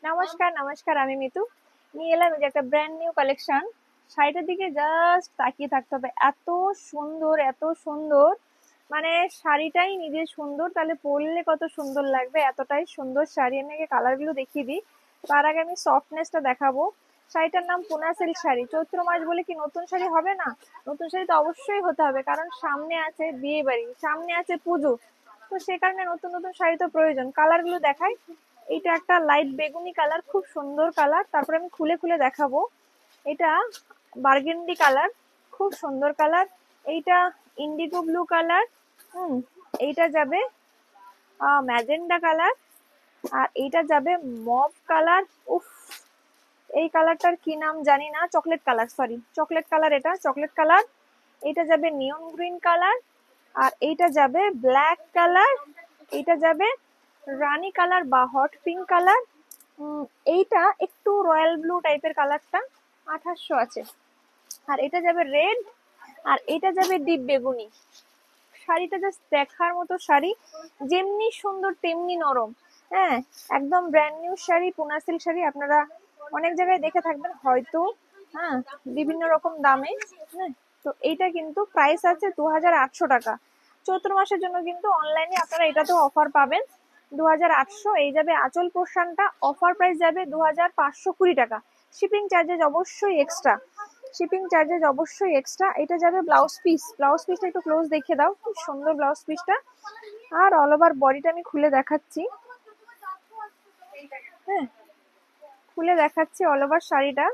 নমস্কার নমস্কার, আমি মিতু নিয়ে এলাম এই যে একটা ব্র্যান্ড নিউ কালেকশন। শাড়িটার দিকে জাস্ট তাকিয়ে থাকতে হবে, এত সুন্দর এত সুন্দর। মানে শাড়িটাই নিজে সুন্দর, তাহলে পরলে কত সুন্দর লাগবে, এতটাই সুন্দর শাড়ি। আমি আগে কালার গুলো দেখিয়ে দিই, তার আগে আমি সফটনেসটা দেখাবো। শাড়িটার নাম পুনা সিল্ক শাড়ি। চৈত্র মাস বলে কি নতুন শাড়ি হবে না? নতুন শাড়ি তো অবশ্যই হতে হবে, কারণ সামনে আছে বিয়ে বাড়ি, সামনে আছে পুজো। তো সে কারণে নতুন নতুন শাড়ি তো প্রয়োজন। কালার গুলো দেখাই। এটা একটা লাইট বেগুনি কালার, খুব সুন্দর কালার। তারপরে আমি খুলে খুলে দেখাবো। এটা বার্গেন্ডি কালার, খুব সুন্দর কালার। এইটা ইন্ডিগো ব্লু কালার। হুম। এইটা যাবে ম্যাজেন্ডা কালার। আর এইটা যাবে মভ কালার। উফ, এই কালারটার কি নাম জানি না, chocolate colour, sorry chocolate colour, এটা চকলেট কালার। এটা যাবে নিয়ন গ্রিন কালার। আর এইটা যাবে ব্ল্যাক কালার। এইটা যাবে রানী কালার বা হট পিঙ্ক কালার। এইটা একটু রয়্যাল ব্লু টাইপের কালারটা, 2800 আছে। আর এটা যাবে রেড। আর এটা যাবে ডিপ বেগুনি। শাড়িটা জাস্ট দেখার মতো শাড়ি, যেমনি সুন্দর তেমনি নরম। হ্যাঁ, একদম ব্র্যান্ড নিউ শাড়ি, পুনা সিল্ক শাড়ি। আপনারা অনেক জায়গায় দেখে থাকবেন হয়তো, হ্যাঁ, বিভিন্ন রকম দামে। হ্যাঁ, তো এইটা কিন্তু প্রাইস আছে 2800 টাকা। চৈত্র মাসের জন্য কিন্তু অনলাইনে আপনারা এটাতেও অফার পাবেন 2800। এই যাবে আঁচল পোর্শনটা, অফার প্রাইস যাবে 2520 টাকা। শিপিং চার্জেস অবশ্যই এক্সট্রা, শিপিং চার্জেস অবশ্যই এক্সট্রা। এটা যাবে ব্লাউজ পিস। ব্লাউজ পিসটা একটু ক্লোজ দেখে দাও, খুব সুন্দর ব্লাউজ পিসটা। আর অল ওভার বডিটা আমি খুলে দেখাচ্ছি। হ্যাঁ, খুলে দেখাচ্ছি অল ওভার শাড়িটা।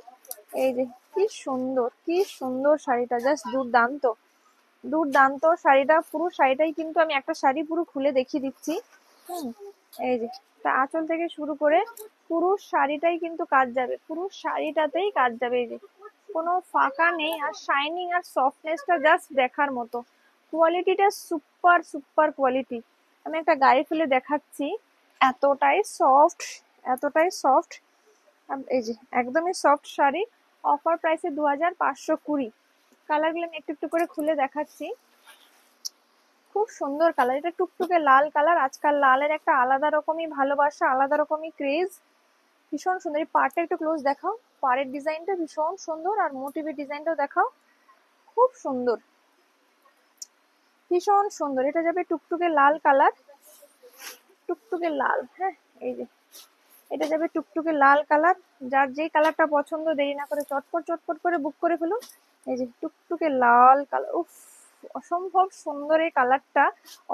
এই যে কি সুন্দর, কি সুন্দর শাড়িটা, জাস্ট দুর্দান্ত দুর্দান্ত শাড়িটা। পুরো শাড়িটাই কিন্তু আমি একটা শাড়ি পুরো খুলে দেখিয়ে দিচ্ছি। হুম, এই যে তা আঁচল থেকে শুরু করে পুরো শাড়িটাই কিন্তু কাজ যাবে, পুরো শাড়িটাতেই কাজ যাবে। এই যে কোনো ফাঁকা নেই। আর শাইনিং আর সফটনেসটা জাস্ট দেখার মতো। কোয়ালিটিটা সুপার সুপার কোয়ালিটি। আমি একটা গায়ে ফেলে দেখাচ্ছি, এতটাই সফট, এতটাই সফট। এই যে একদমই সফট শাড়ি। অফার প্রাইসে 2520। কালার গুলো আমি একটু একটু করে খুলে দেখাচ্ছি। খুব সুন্দর কালার, এটা টুকটুকে লাল কালার। আজকাল লালের একটা আলাদা রকমই ভালোবাসা, আলাদা রকমই ক্রেজ। ভীষণ সুন্দর। এই পাড়টা একটু ক্লোজ দেখাও, পাড়ের ডিজাইনটা ভীষণ সুন্দর। আর মোটিভের ডিজাইনটাও দেখাও, খুব সুন্দর, ভীষণ সুন্দর। এটা যাবে টুকটুকে লাল কালার, টুকটুকে লাল। হ্যাঁ, এই যে এটা যাবে টুকটুকে লাল কালার। যার যেই কালারটা পছন্দ, দেরি না করে চটপট চটপট করে বুক করে ফেলুন। এই যে টুকটুকে লাল কালার, উফ, অসম্ভব সুন্দর এই কালারটা,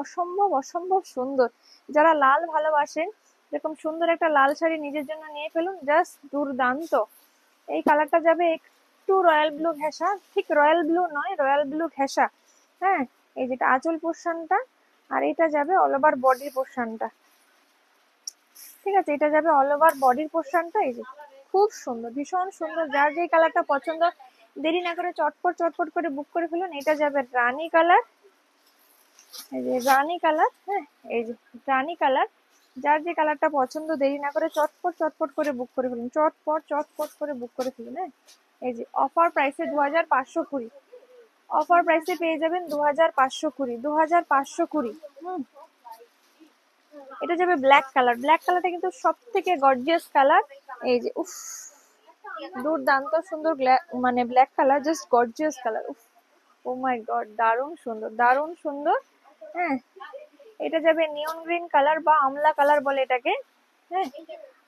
অসম্ভব অসম্ভব সুন্দর। যারা লাল ভালোবাসেন, এরকম সুন্দর একটা লাল শাড়ি নিজের জন্য নিয়ে ফেলুন, জাস্ট দুর্দান্ত। এই কালারটা যাবে একটু রয়্যাল ব্লু ঘেঁষা, ঠিক রয়্যাল ব্লু নয়, রয়্যাল ব্লু ঘেঁষা। হ্যাঁ, এই যেটা আঁচল পোর্শনটা। আর এটা যাবে অল ওভার বডির পোর্শনটা। ঠিক আছে, এটা যাবে অল ওভার বডির পোর্শনটা। এই যে খুব সুন্দর, ভীষণ সুন্দর। যার যেই কালারটা পছন্দ, দেরি না করে চটপট চটপট করে বুক করে ফেলুন। এটা যাবে রানী কালার। এই যে রানী কালার। হ্যাঁ, এই যে রানী কালার। যার যে কালারটা পছন্দ, দেরি না করে চটপট চটপট করে বুক করে ফেলুন, চটপট চটপট করে বুক করে ফেলুন। হ্যাঁ, এই যে অফার প্রাইসে 2520। অফার প্রাইসে পেয়ে যাবেন 2520, 2520। হুম। এটা যাবে ব্ল্যাক কালার। ব্ল্যাক কালারটা কিন্তু সব থেকে গর্জিয়াস কালার। এই যে উফ, দুর্দান্ত সুন্দর মানে black colour, just gorgeous colour. উফ, ও মাই গড, দারুণ সুন্দর, দারুণ সুন্দর। হ্যাঁ, এটা যাবে নিয়ন গ্রিন কালার বা আমলা কালার বলে এটাকে। হ্যাঁ,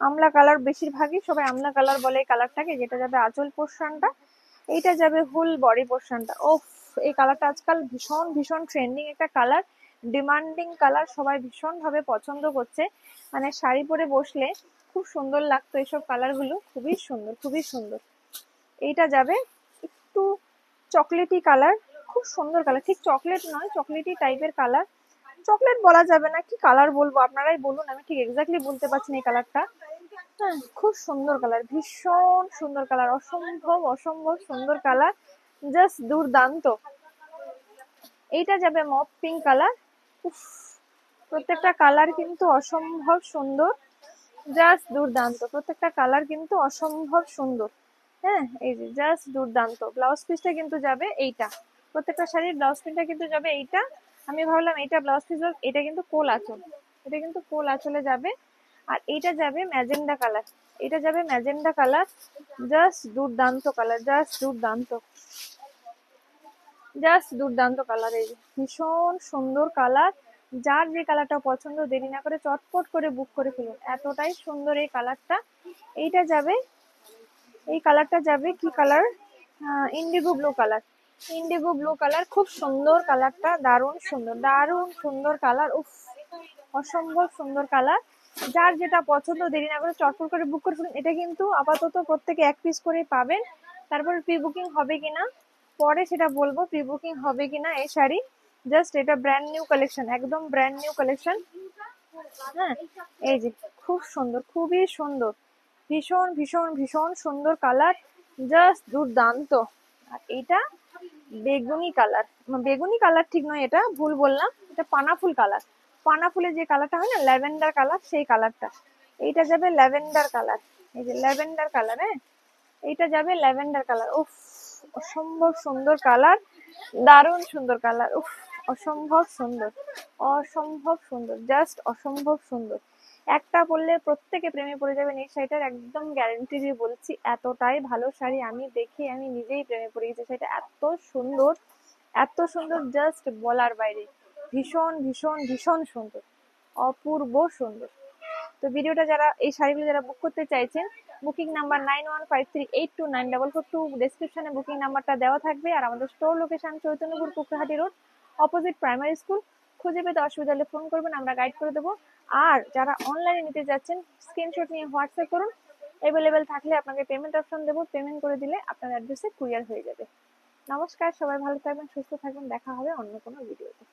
আমলা কালার, বেশিরভাগই সবাই আমলা কালার বলে এই কালারটাকে। যেটা যাবে আঁচল পোর্শনটা। এইটা যাবে ফুল বডি পোর্শনটা। ওফ, এই কালারটা আজকাল ভীষণ ভীষণ ট্রেন্ডিং একটা কালার, ডিমান্ডিং কালার। সবাই ভীষণ ভাবে পছন্দ করছে। মানে শাড়ি পরে বসলে খুব সুন্দর লাগতো এইসব কালার গুলো, খুবই সুন্দর, খুবই সুন্দর। এইটা যাবে একটু চকলেটি কালার, খুব সুন্দর কালার। ঠিক চকলেট নয়, চকলেটি টাইপের কালার। চকলেট বলা যাবে না, কি কালার বলবো আপনারাই বলুন, আমি ঠিক এক্স্যাক্টলি বলতে পারছি না এই কালারটা। হ্যাঁ, খুব সুন্দর কালার, ভীষণ সুন্দর কালার, অসম্ভব অসম্ভব সুন্দর কালার, জাস্ট দুর্দান্ত। এইটা যাবে মপ পিঙ্ক কালার। উফ, প্রত্যেকটা কালার কিন্তু অসম্ভব সুন্দর, জাস্ট দুর্দান্ত। প্রত্যেকটা কালার কিন্তু অসম্ভব সুন্দর। হ্যাঁ, এই যে জাস্ট দুর্দান্ত। ব্লাউজ পিসটা কিন্তু যাবে এইটা, প্রত্যেকটা শাড়ির ব্লাউজ পিসটা কিন্তু যাবে এইটা। আমি ভাবলাম এইটা ব্লাউজ পিস, এটা কিন্তু কোল আঁচল, এটা কিন্তু কোল আঁচলে যাবে। আর এইটা যাবে ম্যাজেন্ডা কালার। এটা যাবে ম্যাজেন্ডা কালার, জাস্ট দুর্দান্ত কালার, জাস্ট দুর্দান্ত, জাস্ট দুর্দান্ত কালার। এই যে ভীষণ সুন্দর কালার, যার যে কালারটা পছন্দ দেরি না করে চটপট করে বুক করে ফেলুন, এতটাই সুন্দর এই কালারটা। এইটা যাবে, এই কালারটা যাবে কি colour, Indigo blue colour, Indigo blue colour, খুব সুন্দর কালারটা, দারুণ সুন্দর, দারুণ সুন্দর কালার, উফ অসম্ভব সুন্দর কালার। যার যেটা পছন্দ দেরি না করে চটপট করে বুক করে ফেলুন। এটা কিন্তু আপাতত প্রত্যেকে এক পিস করেই পাবেন, তারপর প্রি বুকিং হবে কিনা পরে সেটা বলবো, প্রি বুকিং হবে কিনা এই শাড়ি। জাস্ট এটা ব্র্যান্ড নিউ কালেকশন, একদম ব্র্যান্ড নিউ কালেকশন। হ্যাঁ, এই যে খুব সুন্দর, খুবই সুন্দর, ভীষণ ভীষণ ভীষণ সুন্দর কালার, জাস্ট দুর্দান্ত। আর এটা বেগুনি কালার, বেগুনি কালার ঠিক নয়, এটা ভুল বললাম, এটা পানা ফুল কালার, পানা ফুলের যে কালারটা হয় না ল্যাভেন্ডার কালার, সেই কালারটা। এইটা যাবে ল্যাভেন্ডার কালার, এই যে ল্যাভেন্ডার কালার, হ্যাঁ এইটা যাবে ল্যাভেন্ডার কালার। উফ অসম্ভব সুন্দর কালার, দারুণ সুন্দর কালার, উফ অসম্ভব সুন্দর, অসম্ভব সুন্দর, জাস্ট অসম্ভব সুন্দর। একটা পরলে প্রত্যেকে প্রেমে পড়ে যাবেন এই শাড়িটার, একদম গ্যারেন্টি দিয়ে বলছি। এতটাই ভালো শাড়ি, আমি দেখে আমি নিজেই প্রেমে পড়ে গেছি। শাড়িটা এত সুন্দর, এত সুন্দর, জাস্ট বলার বাইরে, ভীষণ ভীষণ ভীষণ সুন্দর, অপূর্ব সুন্দর। তো ভিডিওটা যারা এই শাড়িগুলো যারা বুক করতে চাইছেন, বুকিং নাম্বার 9153829442, ডেসক্রিপশনে বুকিং নাম্বারটা দেওয়া থাকবে। আর আমাদের store location Chaitanyapur Kukrahati road, opposite primary school. খুঁজে পেতে অসুবিধা হলে ফোন করবেন, আমরা গাইড করে দেবো। আর যারা অনলাইনে নিতে যাচ্ছেন স্ক্রিনশট নিয়ে হোয়াটসঅ্যাপ করুন, অ্যাভেলেবেল থাকলে আপনাকে পেমেন্ট অপশন দেবো, পেমেন্ট করে দিলে আপনার অ্যাড্রেসে কুরিয়ার হয়ে যাবে। নমস্কার, সবাই ভালো থাকবেন, সুস্থ থাকবেন, দেখা হবে অন্য কোনো ভিডিওতে।